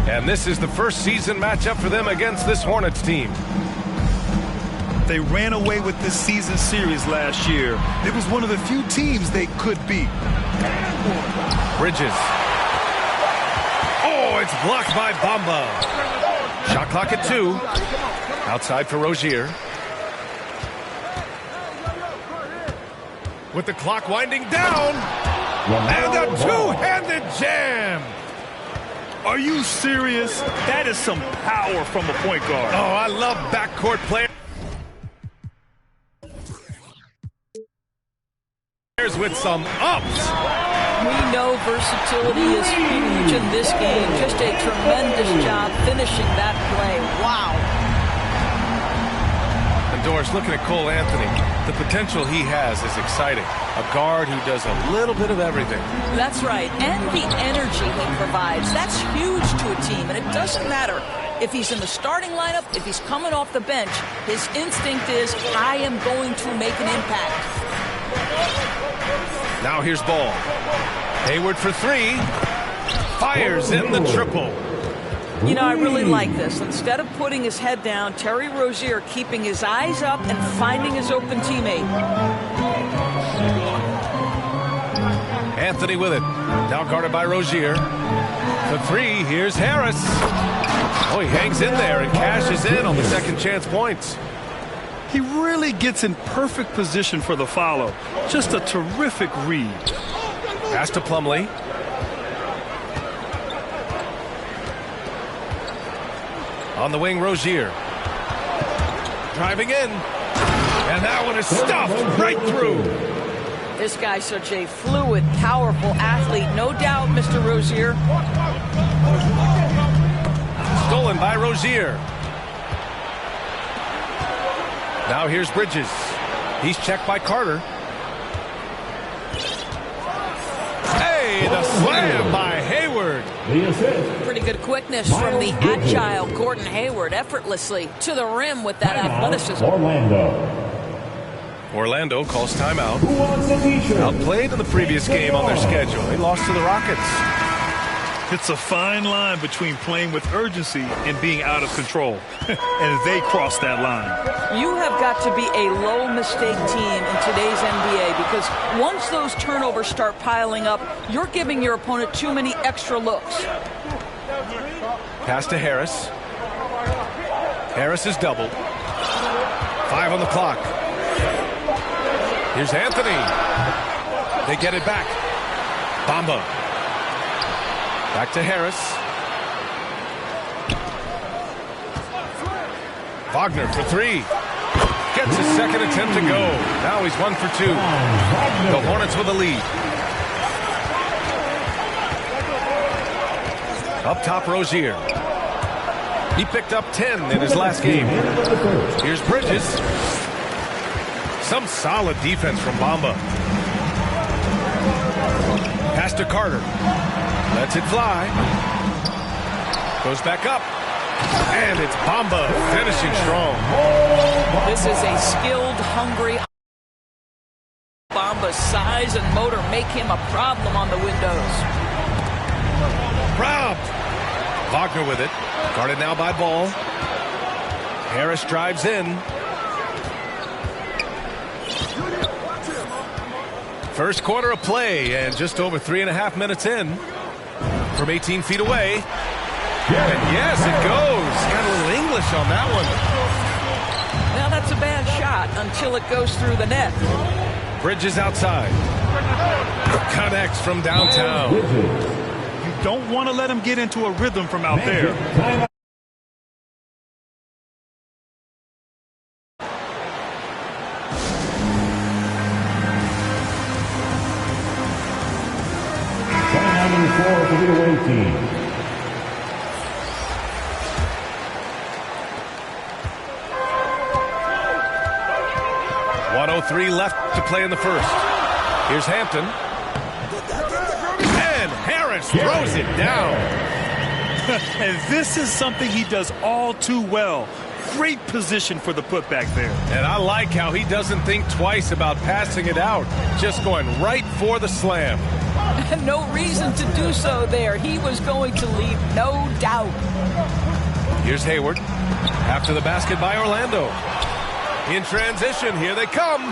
And this is the first season matchup for them against this Hornets team. They ran away with this season series last year. It was one of the few teams they could beat. Bridges. Oh, it's blocked by Bamba. Shot clock at 2. Outside for Rozier. With the clock winding down. And a two-handed jam. Are you serious? That is some power from a point guard. Oh, I love backcourt players with some ups. We know versatility is huge in this game. Just a tremendous job finishing that play. Wow. And Doris, looking at Cole Anthony, the potential he has is exciting. A guard who does a little bit of everything. That's right. And the energy he provides, that's huge to a team. And it doesn't matter if he's in the starting lineup, if he's coming off the bench. His instinct is, I am going to make an impact. Now here's Ball. Hayward for 3. Fires in the triple. You know, I really like this. Instead of putting his head down, Terry Rozier keeping his eyes up and finding his open teammate. Anthony with it. Now guarded by Rozier. For 3, here's Harris. Oh, he hangs in there and cashes in on the second chance points. He really gets in perfect position for the follow. Just a terrific read. Pass to Plumlee. On the wing, Rozier. Driving in. And that one is stuffed right through. This guy's such a fluid, powerful athlete. No doubt, Mr. Rozier. Stolen by Rozier. Now here's Bridges. He's checked by Carter. Hey, the slam by Hayward. Pretty good quickness from the agile Gordon Hayward, effortlessly to the rim with that athleticism. Orlando calls timeout. Outplayed in the previous game on their schedule. They lost to the Rockets. It's a fine line between playing with urgency and being out of control. And they crossed that line. You have got to be a low-mistake team in today's NBA because once those turnovers start piling up, you're giving your opponent too many extra looks. Pass to Harris. Harris is doubled. 5 on the clock. Here's Anthony. They get it back. Bamba. Back to Harris. Wagner for 3. Gets his second attempt to go. Now he's 1 for 2. The Hornets with a lead. Up top, Rozier. He picked up 10 in his last game. Here's Bridges. Some solid defense from Bamba. Pass to Carter. Lets it fly. Goes back up. And it's Bamba finishing strong. This is a skilled, hungry Bamba's size and motor make him a problem on the windows. Robbed. Wagner with it. Guarded now by Ball. Harris drives in. First quarter of play and just over 3.5 minutes in. From 18 feet away. And yes, it goes. Got a little English on that one. Now that's a bad shot until it goes through the net. Bridges outside. Connects from downtown. You don't want to let him get into a rhythm from out there. For the away team. 1:03 left to play in the first. Here's Hampton. And Harris throws it down. And this is something he does all too well. Great position for the putback there. And I like how he doesn't think twice about passing it out. Just going right for the slam. No reason to do so there. He was going to leave, no doubt. Here's Hayward. After the basket by Orlando. In transition, here they come.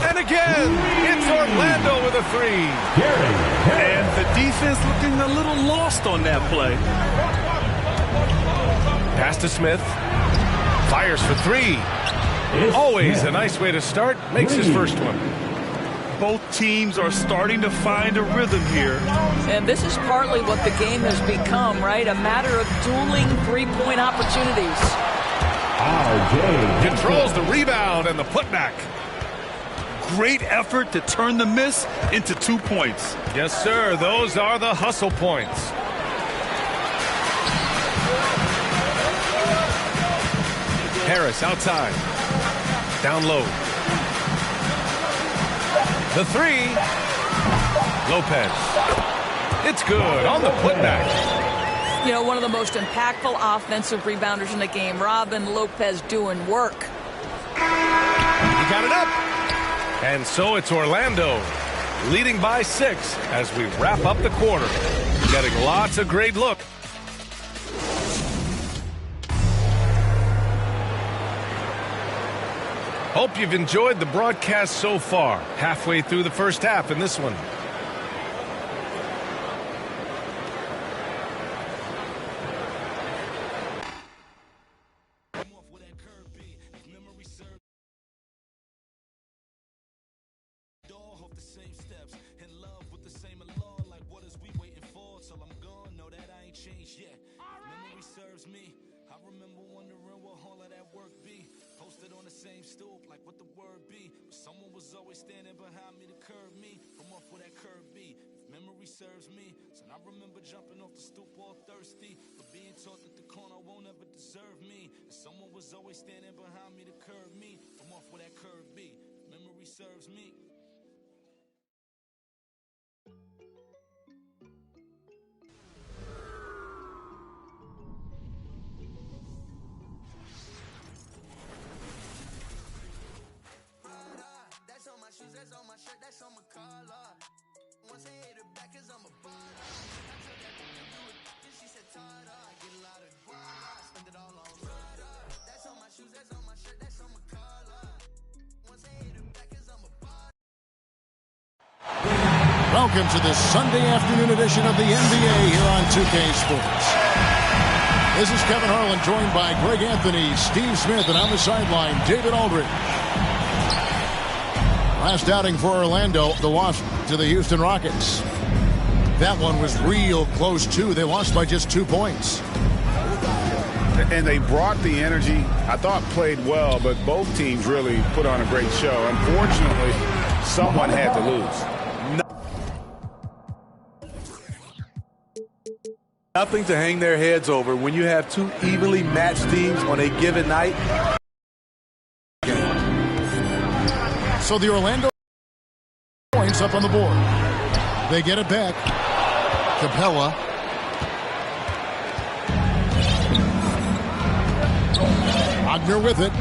And again, it's Orlando with a three. And the defense looking a little lost on that play. Pass to Smith. Fires for three. Always a nice way to start. Makes his first one. Both teams are starting to find a rhythm here. And this is partly what the game has become, right? A matter of dueling three-point opportunities. Controls the rebound and the putback. Great effort to turn the miss into 2 points. Yes, sir. Those are the hustle points. Harris outside. Down low. The three. Lopez. It's good on the putback. You know, one of the most impactful offensive rebounders in the game, Robin Lopez, doing work. He got it up. And so it's Orlando leading by 6 as we wrap up the quarter. Getting lots of great looks. Hope you've enjoyed the broadcast so far. Halfway through the first half in this one. Welcome to this Sunday afternoon edition of the NBA here on 2K Sports. This is Kevin Harlan, joined by Greg Anthony, Steve Smith, and on the sideline, David Aldridge. Last outing for Orlando, the loss to the Houston Rockets. That one was real close, too. They lost by just 2 points. And they brought the energy. I thought played well, but both teams really put on a great show. Unfortunately, someone had to lose. Nothing to hang their heads over when you have two evenly matched teams on a given night. So the Orlando points up on the board. They get it back. Capella. Wagner with it.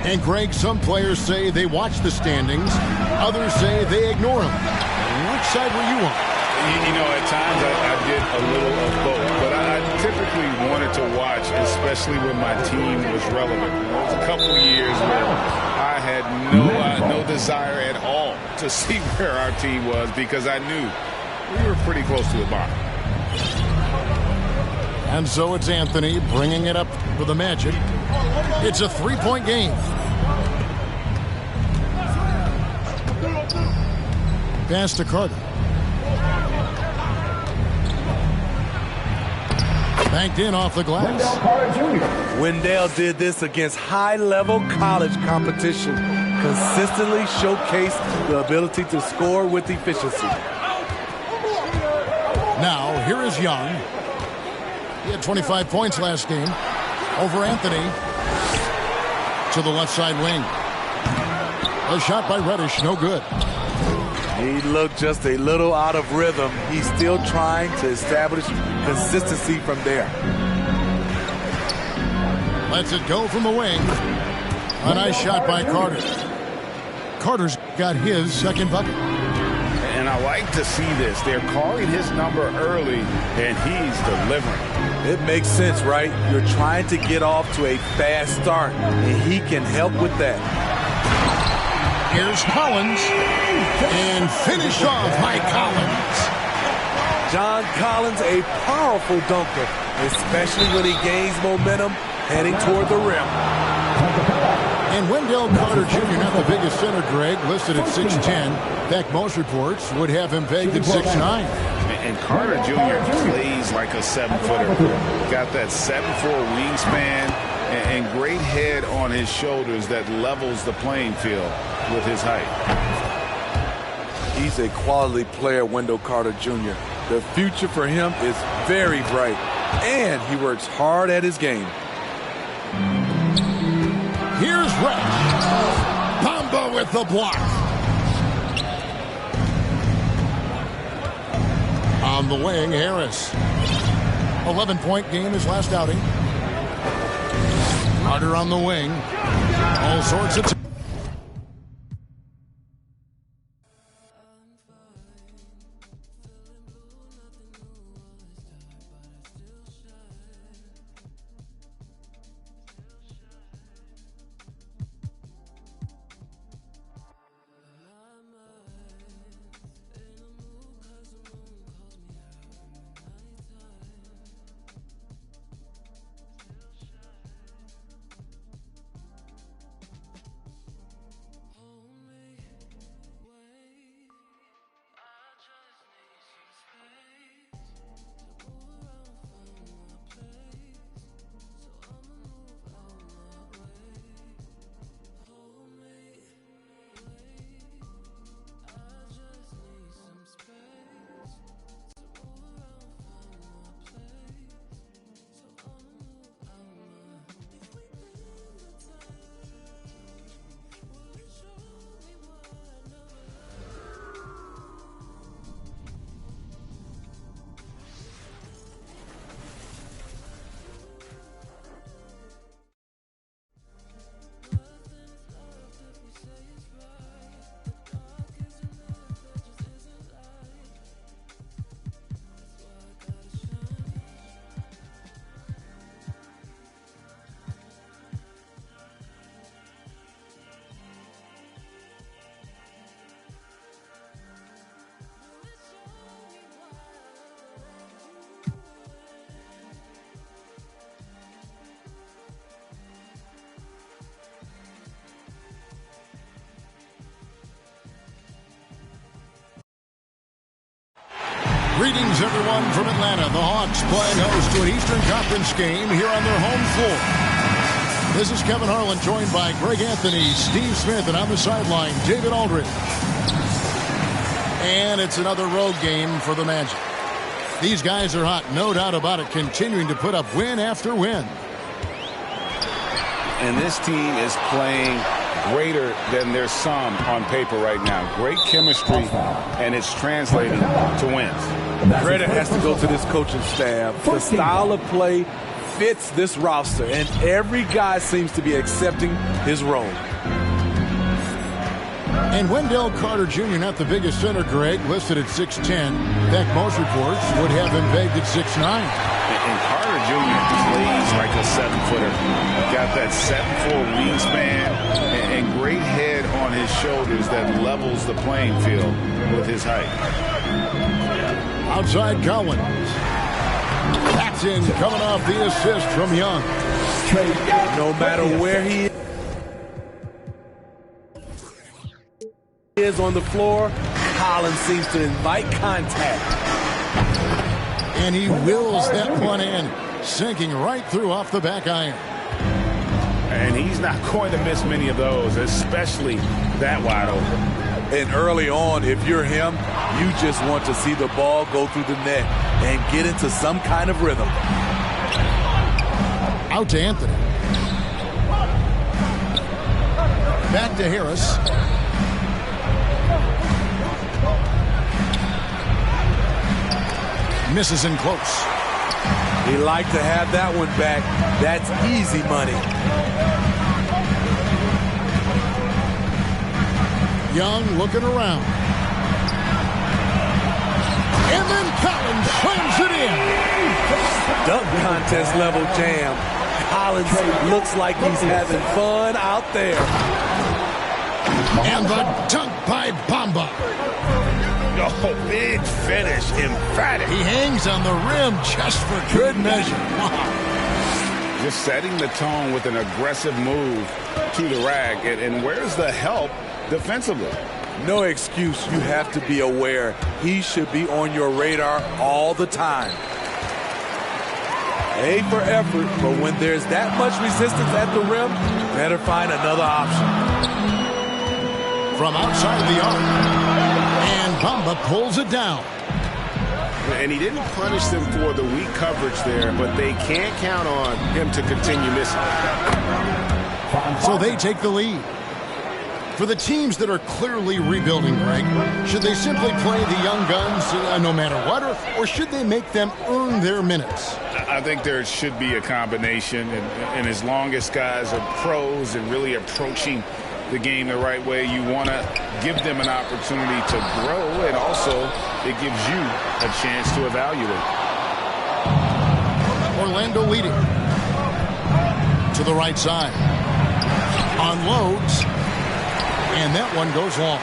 And Greg, some players say they watch the standings. Others say they ignore them. Which side were you on? You know, at times I did a little of both, but I typically wanted to watch, especially when my team was relevant. There was a couple years where I had no desire at all to see where our team was because I knew we were pretty close to the bottom. And so it's Anthony bringing it up for the Magic. It's a three-point game. Pass to Carter. Banked in off the glass. Wendell did this against high-level college competition. Consistently showcased the ability to score with efficiency. Now, here is Young. He had 25 points last game. Over Anthony. To the left side wing. A shot by Reddish, no good. He looked just a little out of rhythm. He's still trying to establish consistency from there. Lets it go from the wing. A nice shot by Carter. Carter's got his second bucket. And I like to see this. They're calling his number early, and he's delivering. It makes sense, right? You're trying to get off to a fast start, and he can help with that. Here's Collins, and finish off by Collins. John Collins, a powerful dunker, especially when he gains momentum heading toward the rim. And Wendell Carter Jr., not the biggest center, Greg, listed at 6'10". In fact, most reports would have him pegged at 6'9". And Carter Jr. plays like a 7-footer. Got that 7'4" wingspan and great head on his shoulders that levels the playing field with his height. He's a quality player, Wendell Carter Jr. The future for him is very bright, and he works hard at his game. Here's Rex. Bamba with the block. On the wing, Harris. 11-point game his last outing. Carter on the wing. All sorts of... Greetings, everyone, from Atlanta. The Hawks playing host to an Eastern Conference game here on their home floor. This is Kevin Harlan, joined by Greg Anthony, Steve Smith, and on the sideline, David Aldridge. And it's another road game for the Magic. These guys are hot, no doubt about it, continuing to put up win after win. And this team is playing greater than their sum on paper right now. Great chemistry, and it's translating to wins. Credit has to go to this coaching staff. The style of play fits this roster, and every guy seems to be accepting his role. And Wendell Carter Jr., not the biggest center, Greg, listed at 6'10". In fact, most reports would have him pegged at 6'9". And Carter Jr. plays like a 7-footer. Got that 7'4" wingspan and great head on his shoulders that levels the playing field with his height. Outside Collins. Paxson coming off the assist from Young. No matter where he is on the floor, Collins seems to invite contact. And he wills that one in, sinking right through off the back iron. And he's not going to miss many of those, especially that wide open. And early on, if you're him, you just want to see the ball go through the net and get into some kind of rhythm. Out to Anthony. Back to Harris. Misses in close. He liked to have that one back. That's easy money. Young looking around. And then Collins slams it in. Dunk contest level jam. Collins looks like he's having fun out there. And the dunk by Bamba. Oh, big finish, emphatic. He hangs on the rim just for good measure. Just setting the tone with an aggressive move to the rack. And where's the help defensively? No excuse. You have to be aware. He should be on your radar all the time. A for effort, but when there's that much resistance at the rim, better find another option. From outside the arc. And Bamba pulls it down. And he didn't punish them for the weak coverage there, but they can't count on him to continue missing. So they take the lead. For the teams that are clearly rebuilding, Greg, should they simply play the young guns no matter what, or should they make them earn their minutes? I think there should be a combination, and as long as guys are pros and really approaching the game the right way, you want to give them an opportunity to grow, and also it gives you a chance to evaluate. Orlando leading. To the right side. Unloads. And that one goes long.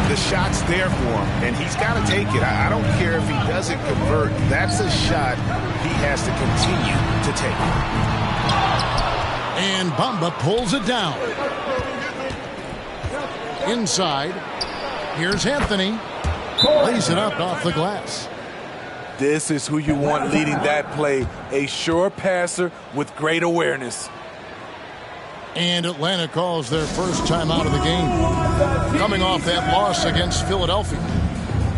The shot's there for him, and he's got to take it. I don't care if he doesn't convert. That's a shot he has to continue to take. And Bamba pulls it down. Inside. Here's Anthony. Lays it up off the glass. This is who you want leading that play. A sure passer with great awareness. And Atlanta calls their first time out of the game. Coming off that loss against Philadelphia.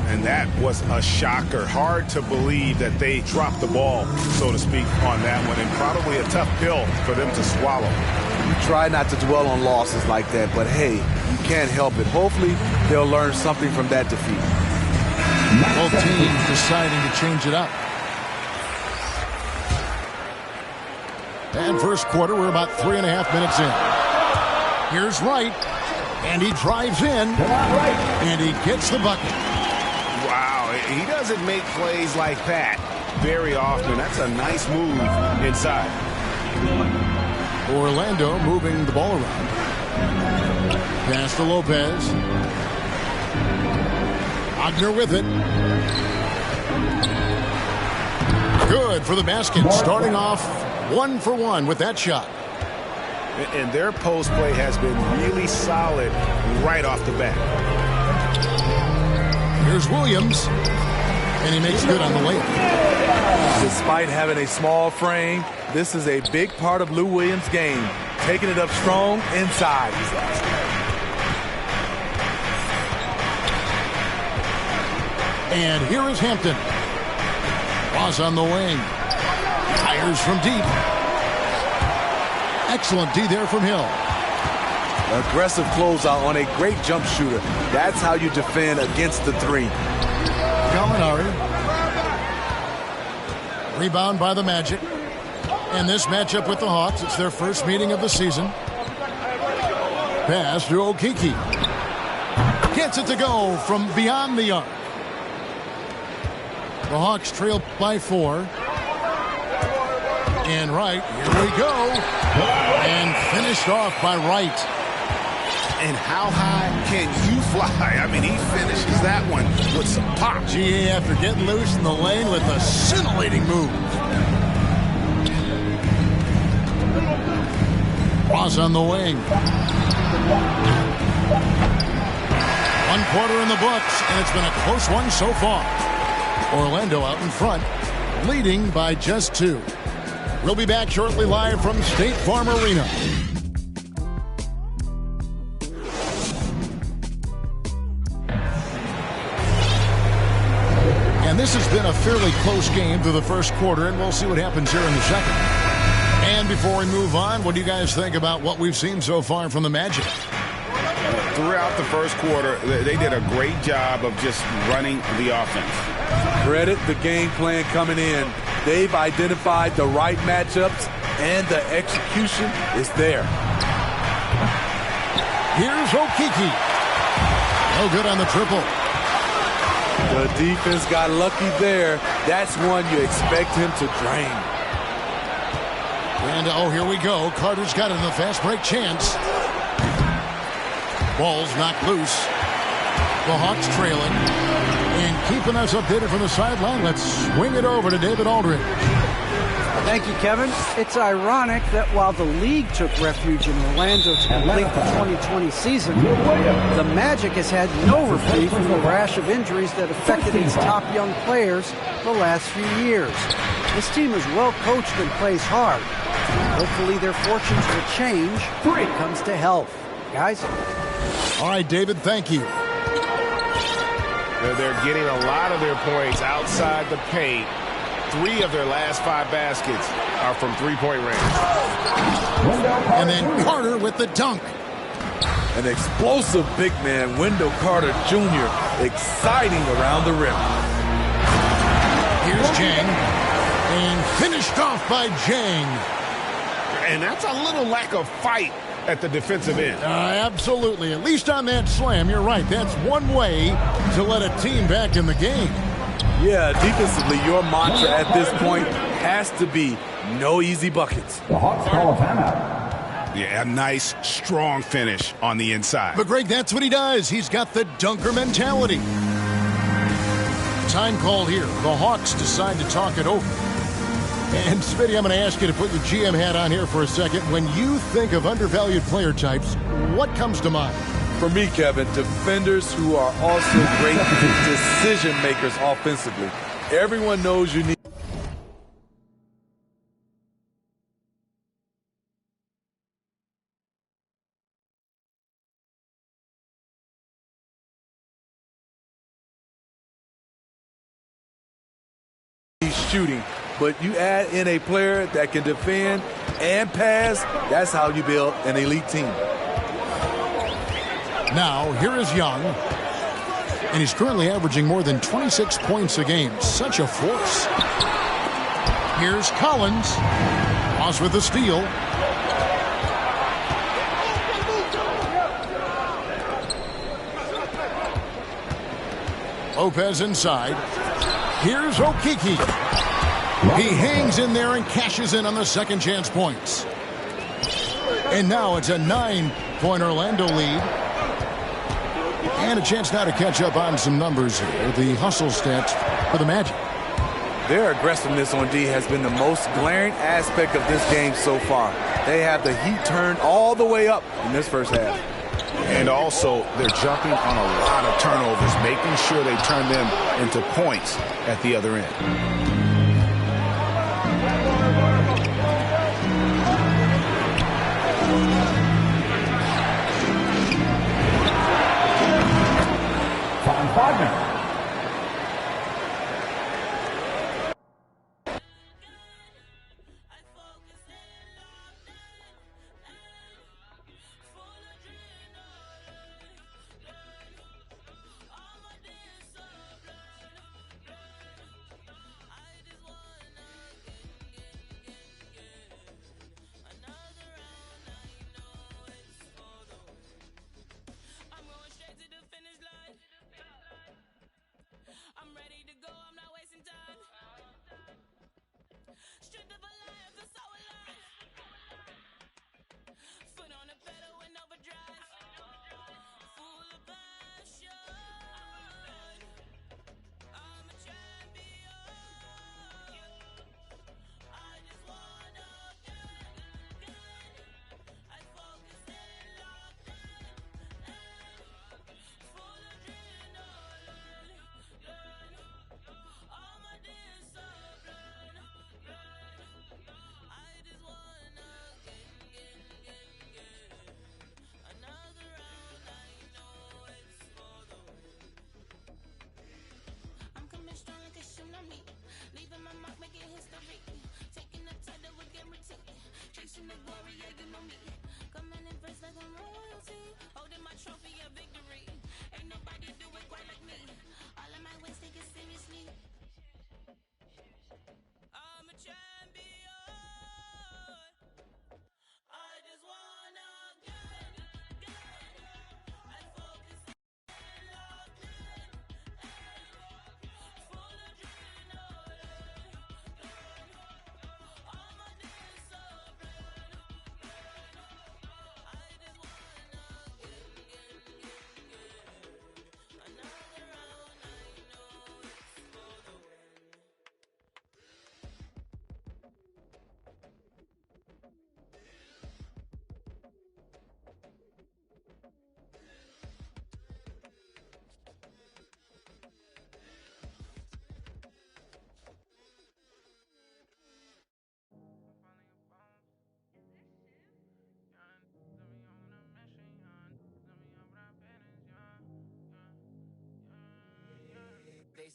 And that was a shocker. Hard to believe that they dropped the ball, so to speak, on that one. And probably a tough pill for them to swallow. You try not to dwell on losses like that, but hey, you can't help it. Hopefully, they'll learn something from that defeat. Both teams deciding to change it up. And first quarter, we're about 3.5 minutes in. Here's Wright, and he drives in, and he gets the bucket. Wow, he doesn't make plays like that very often. That's a nice move inside. Orlando moving the ball around. Pass to Lopez. Wagner with it. Good for the basket. Starting off 1 for 1 with that shot. And their post play has been really solid right off the bat. Here's Williams. And he makes good on the layup. Despite having a small frame, this is a big part of Lou Williams' game. Taking it up strong inside. And here is Hampton. Ross on the wing. Fires from deep. Excellent D there from Hill. Aggressive closeout on a great jump shooter. That's how you defend against the three. Gallinari. Rebound by the Magic. And this matchup with the Hawks, it's their first meeting of the season. Pass to Okeke. Gets it to go from beyond the arc. The Hawks trail by 4. And Wright, here we go. And finished off by Wright. And how high can you fly? I mean, he finishes that one with some pop. GA after getting loose in the lane with a scintillating move. Ross on the wing. 1 quarter in the books, and it's been a close one so far. Orlando out in front, leading by just 2. We'll be back shortly live from State Farm Arena. And this has been a fairly close game through the first quarter, and we'll see what happens here in the second. And before we move on, what do you guys think about what we've seen so far from the Magic? Throughout the first quarter, they did a great job of just running the offense. Credit the game plan coming in. They've identified the right matchups, and the execution is there. Here's Okeke. No good on the triple. The defense got lucky there. That's one you expect him to drain. And, oh, here we go. Carter's got it in the fast break chance. Ball's knocked loose. The Hawks trailing. And keeping us updated from the sideline, let's swing it over to David Aldridge. Thank you, Kevin. It's ironic that while the league took refuge in Orlando to complete the 2020 season, the Magic has had no reprieve from the rash of injuries that affected its top young players the last few years. This team is well coached and plays hard. Hopefully their fortunes will change when it comes to health. Guys? All right, David, thank you. They're getting a lot of their points outside the paint. 3 of their last 5 baskets are from three-point range. And then Carter with the dunk. An explosive big man, Wendell Carter Jr., exciting around the rim. Here's Jang. And finished off by Jang. And that's a little lack of fight at the defensive end. Absolutely. At least on that slam, you're right. That's one way to let a team back in the game. Yeah, defensively, your mantra at this point has to be no easy buckets. The Hawks call a timeout. Yeah, a nice, strong finish on the inside. But, Greg, that's what he does. He's got the dunker mentality. Time called here. The Hawks decide to talk it over. And, Smitty, I'm going to ask you to put your GM hat on here for a second. When you think of undervalued player types, what comes to mind? For me, Kevin, defenders who are also great decision makers offensively. Everyone knows you need shooting, but you add in a player that can defend and pass. That's how you build an elite team. Now, here is Young, and he's currently averaging more than 26 points a game. Such a force. Here's Collins. Ross with the steal. Lopez inside. Here's Okiki. He hangs in there and cashes in on the second chance points. And now it's a 9-point Orlando lead. And a chance now to catch up on some numbers here. The hustle stats for the Magic. Their aggressiveness on D has been the most glaring aspect of this game so far. They have the heat turned all the way up in this first half. And also, they're jumping on a lot of turnovers, making sure they turn them into points at the other end. Final 5 minutes.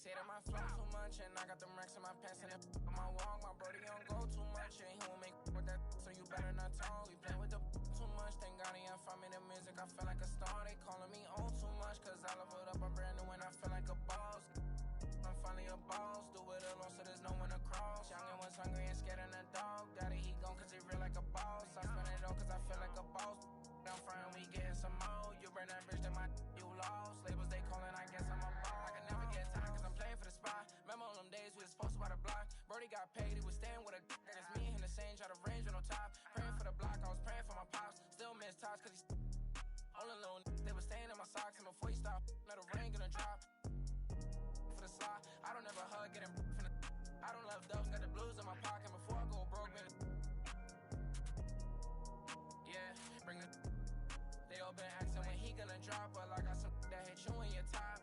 say that my flow too much, and I got them racks in my pants, and it my walk, my brody don't go too much, and he won't make with that, so you better not talk. We play with the too much, thank God he find me the music, I feel like a star. They calling me on too much, cause I leveled up, I'm brand new, and I feel like a boss. I'm finally a boss, do it alone so there's no one to cross. Youngin' was hungry and scared of the dog. Daddy, he gone cause he real like a boss. I spend it all cause I feel like a boss. I'm frying, we getting some more. You burn that bridge, then you lost. Labels they calling, I guess I'm a boss. I can never get time cause I'm playing for the spot. Remember on them days we was posted by the block. Brody got paid, he was staying with a dick. It's me and the same, try to range with no top. Praying for the block, I was praying for my pops. Still miss tots cause he's all alone. They was staying in my socks, and before he stopped, let a rain gonna drop. For the slide, I don't ever hug, getting from the I don't love dubs, got the blues in my pocket. Before I go broke, man. Yeah, bring the they all been asking when he gonna drop, but I got some that hit you in your top.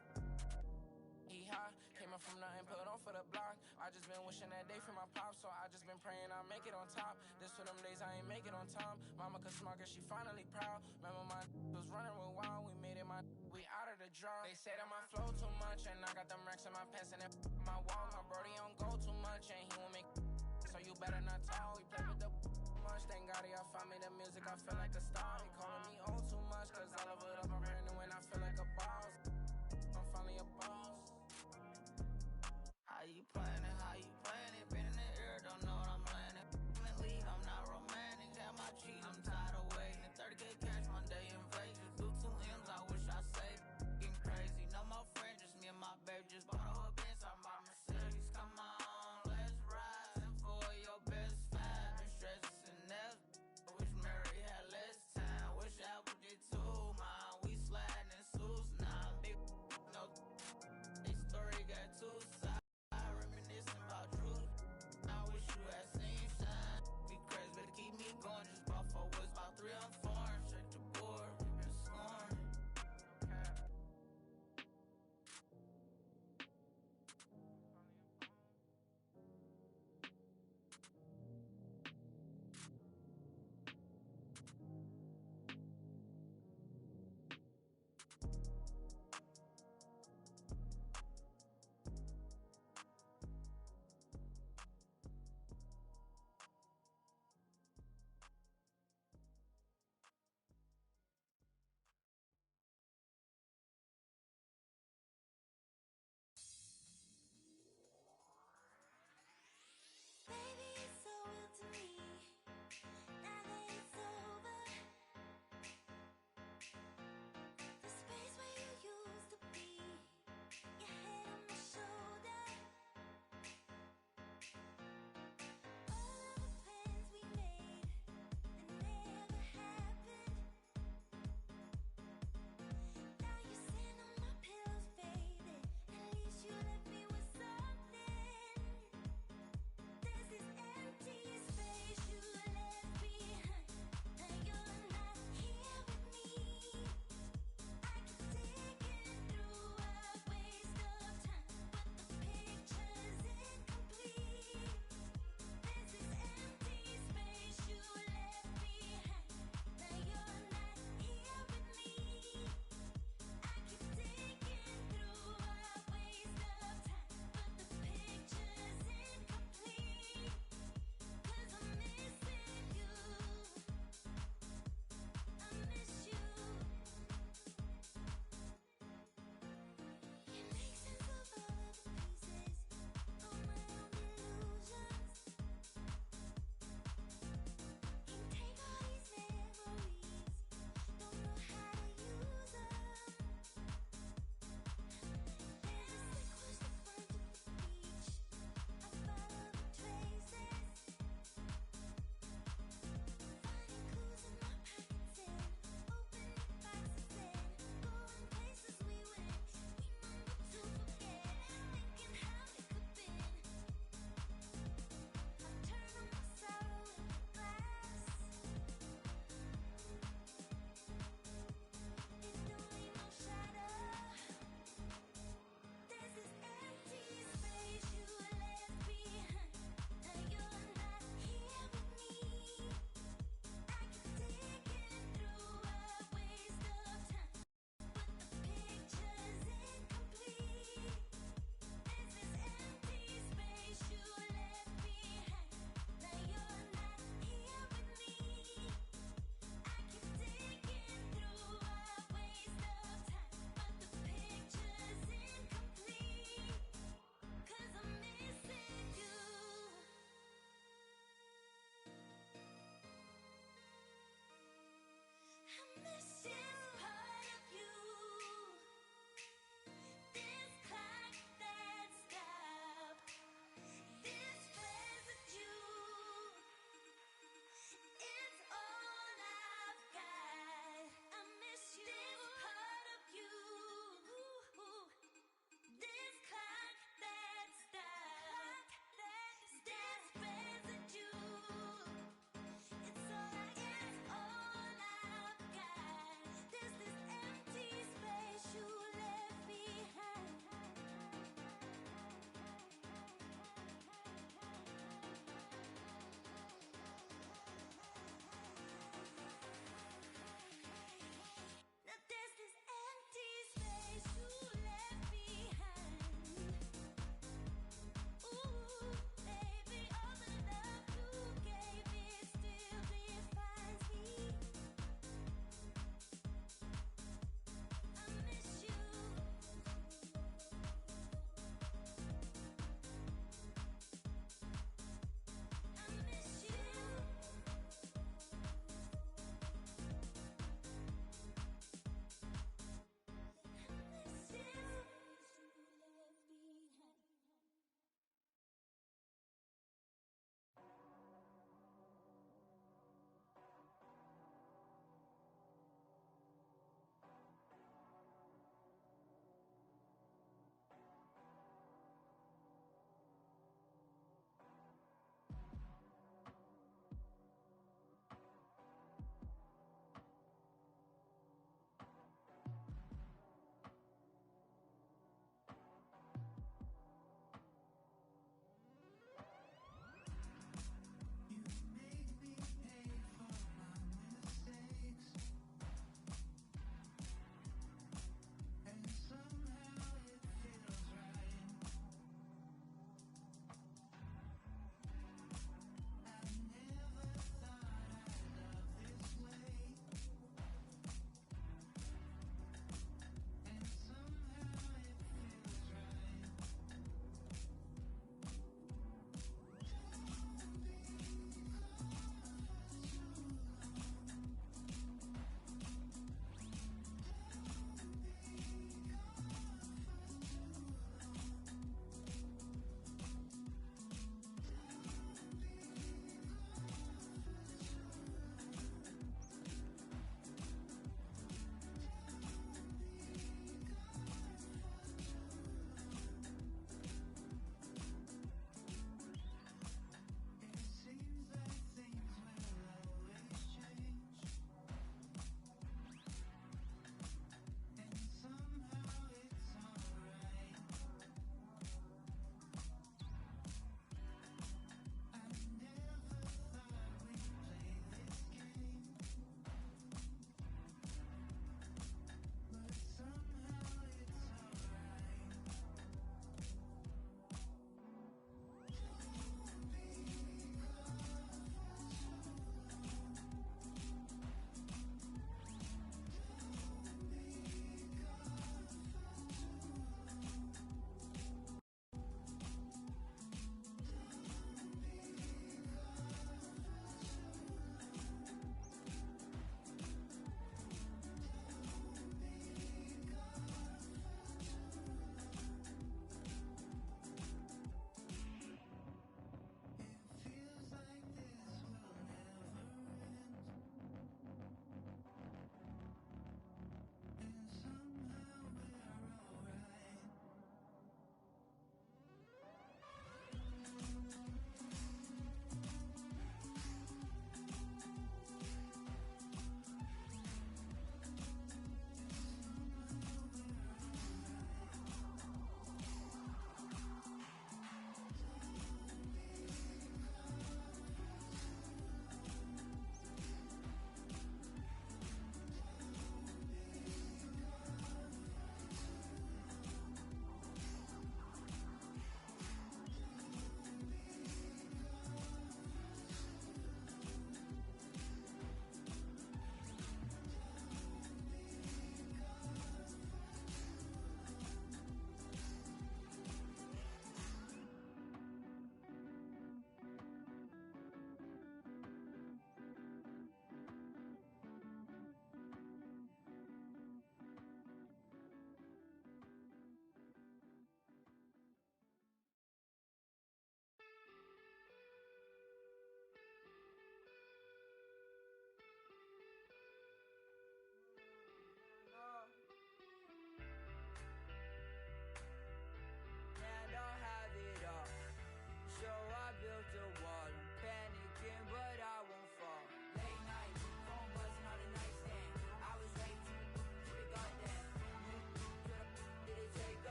He high, came up from nothing, put on for the block. I just been wishing that day for my pops, so I just been praying I'll make it on top. This for them days I ain't make it on time. Mama could smart, cause she finally proud. Remember my was running with wild, we made it we out of the draw. They say that my flow too much, and I got them racks in my pants, and it my wall. My brody don't go too much, and he won't make so you better not talk. We play with the much, thank God he found me the music, I feel like a star. He calling me on too much, cause I love it up, I'm brand new, and I feel like a boss. I'm finally a boss. How you playing it, how you playing it? Been in the air, don't know what I'm landing. League, I'm not romantic, got my cheat, I'm tired of waiting. 30K cash one day in Vegas, do 2 M's, I wish I saved. Getting crazy, no more friends, just me and my baby. Just bought a whole Benz, I'm by Mercedes. Come on, let's ride. And for your best fan, been stressing and wish Mary had less time. Wish Apple did too, my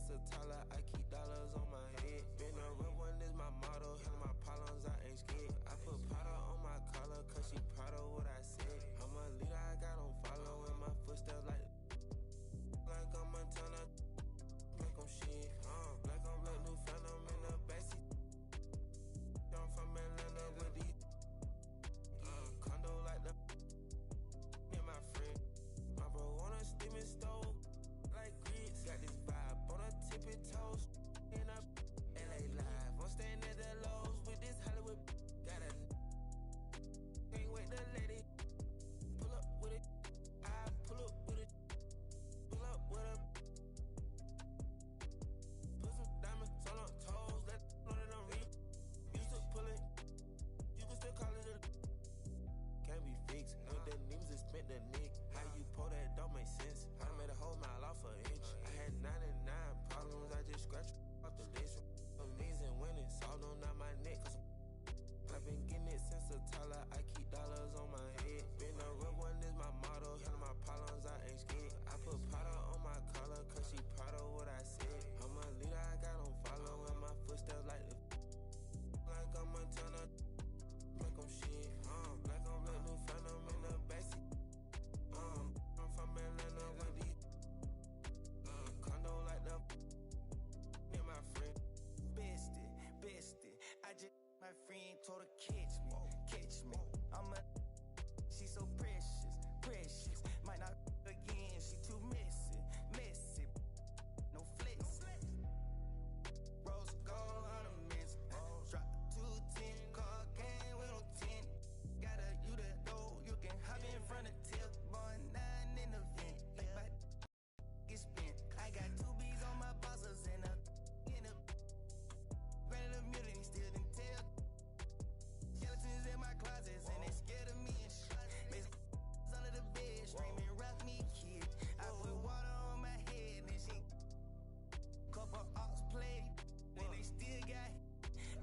since a toddler. I keep dollars on my head. Been a real one is my motto. Handle my problems, I ain't scared. I put powder on my collar, cause she proud of what I said. I'm a leader, I got on follow in my footsteps like I'm Montana. Like I'm shit, like I'm black new phantom in the backseat. I'm from Atlanta with these condo like the and my friend. My bro on a steaming stove like grits. Got this vibe on a tippy toes. In a LA live, I'm staying at the Lowe's with this Hollywood. Got a can't wait to let it pull up with it. I pull up with it. Pull up with a put some diamonds on her toes. Let know that I'm real. Used to pull it. You can still call it a can't be fixed. With the names and spent the nick. How you pull that don't make sense. I made a whole mile off an inch. I had 99 problems. I just scratched off the list. Some knees and winning. Salt on out my neck. Cause I've been getting it since a toddler. I keep dollars on my head. Been a real one is my motto. Handle my problems, I ain't scared. I put powder on my collar, cause she proud of what I said. I'm a leader, I got on follow in my footsteps like the like I'm Montana. Like I'm shit, like I'm black new phantom in the backseat. I'm from Atlanta with these condo like the and my friend. Bestie, I just my friend told her catch me. I'm a she so precious. Might not again, she too messy. No flex. Rose gold ornaments. Drop 210, car game with no 10. Gotta you the door, you can hop in front of tip. Boy, 9 in the vent. Think about get spent. I got 2 B's on my bosses and a granted immunity still didn't tell. Skeletons in my closets and they scared of me and shit. Under the bed screaming rock me kid. I put water on my head and she couple ox played and they still got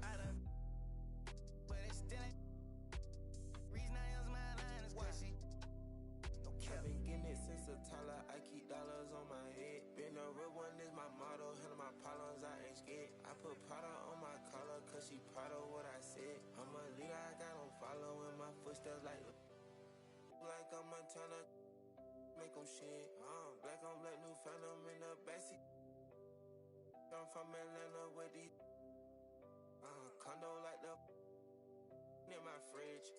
I done but they still ain't reason I use my line is cause she I've been getting it since a toddler. I keep dollars on my head. Been a real one is my motto. Handle my problems, I ain't scared. I put powder on my collar, cause she proud of what I said. I'm a leader, I got on follow in my footsteps like I'm Montana. Make them shit, like I'm black new phantom in the backseat. I'm from Atlanta with these condo like the in my fridge.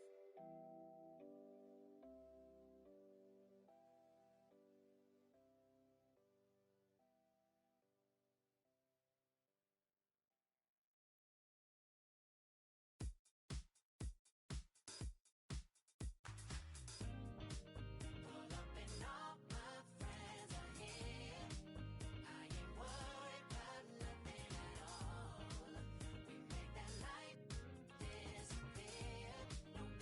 No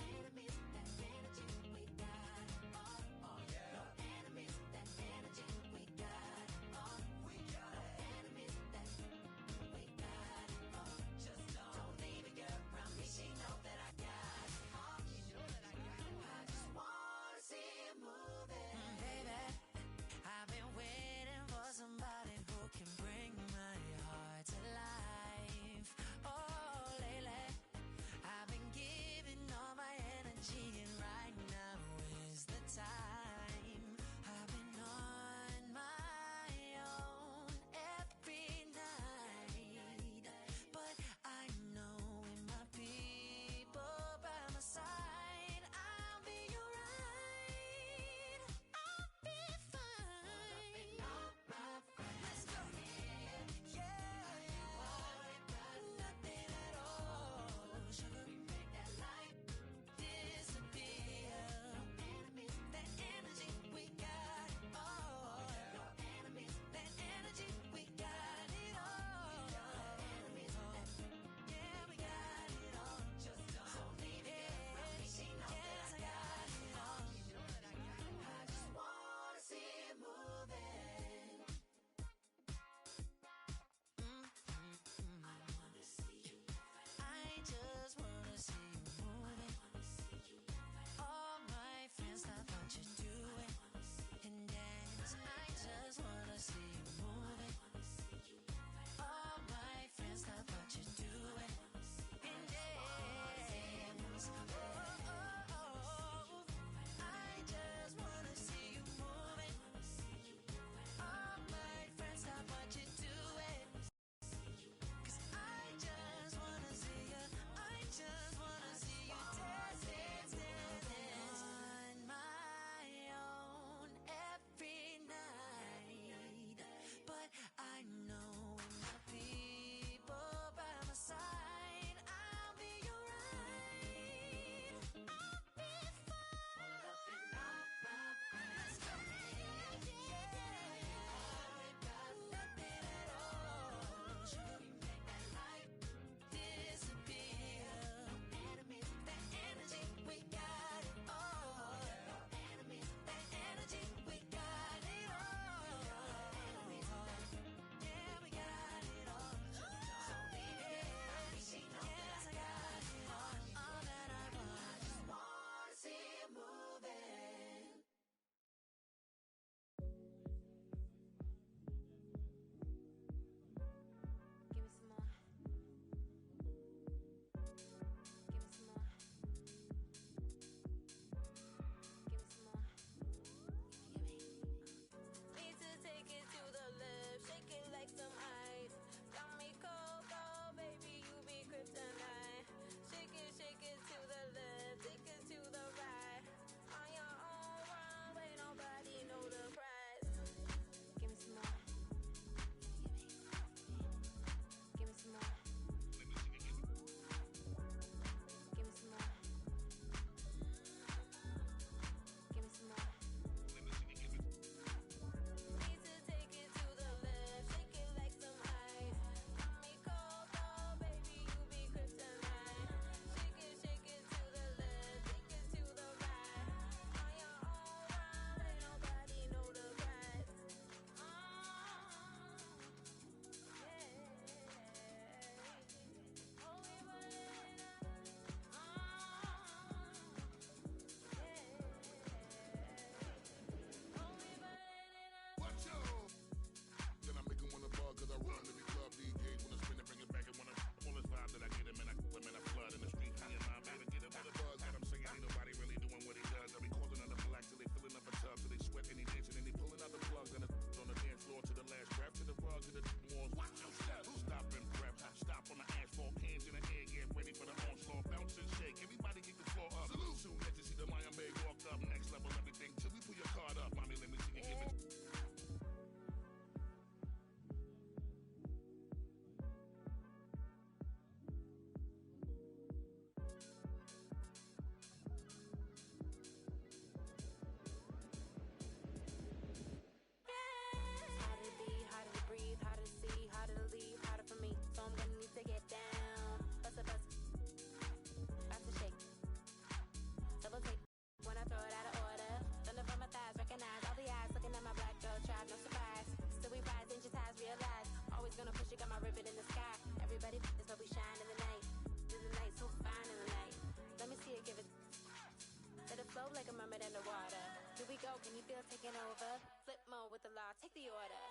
feel taking over. Flip mode with the law, take the order.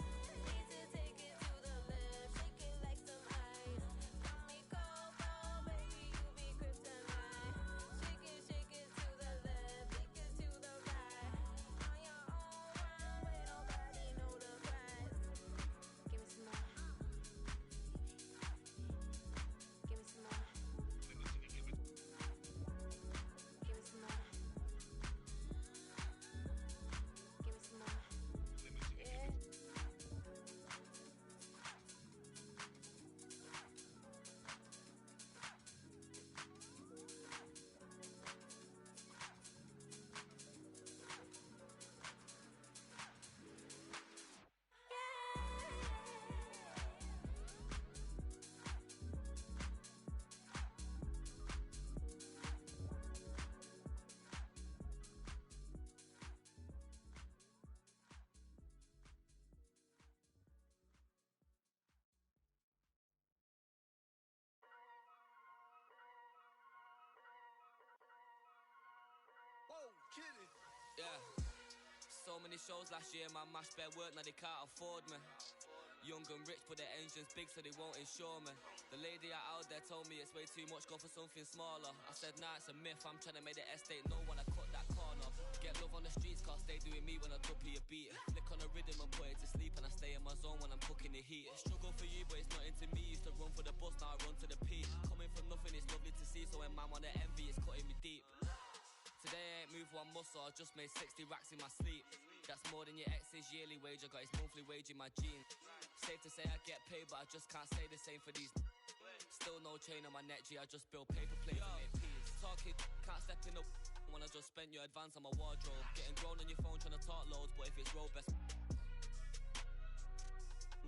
Need to take it to the left, shake it like some ice. Call me cold, baby, you be kryptonite. Shake it to the left, shake it to the right. On your own runway, nobody know the price. Give me some more. Give me some more. Give me some more. Give me some more. Yeah. Yeah, so many shows last year, man, mashed bare work, now they can't afford me. Young and rich, but their engine's big, so they won't insure me. The lady out there told me it's way too much, go for something smaller. I said, nah, it's a myth, I'm trying to make the estate know when I cut that corner. Get love on the streets, cause they doing me when I duppy a beat. Flick on a rhythm and put it to sleep, and I stay in my zone when I'm cooking the heat. Struggle for you, but it's not into me. Used to run for the bus, now I run to the peak. Coming from nothing, it's lovely to see, so when man wanna envy, it's cutting me deep. Today I ain't moved one muscle, I just made 60 racks in my sleep. That's more than your ex's yearly wage, I got his monthly wage in my jeans. Safe to say I get paid, but I just can't say the same for these. Still no chain on my neck, G, I just build paper plates and make peas. Talking, can't step in up when I just spent your advance on my wardrobe. Getting grown on your phone trying to talk loads, but if it's road best.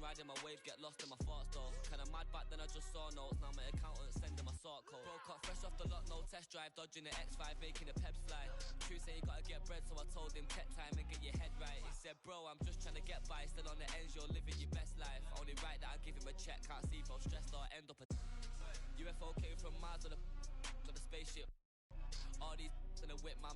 Riding my wave, get lost in my thoughts though. Kinda mad back then I just saw notes, now my accountant sending my sort code. Broke up fresh off the lot, no test drive, dodging the X5, making the peps fly. True say you gotta get bread, so I told him pet time and get your head right. He said, bro, I'm just trying to get by, still on the ends, you're living your best life. Only right that I give him a check, can't see if I'm stressed or end up a UFO came from Mars on the spaceship. All these in the whip, man,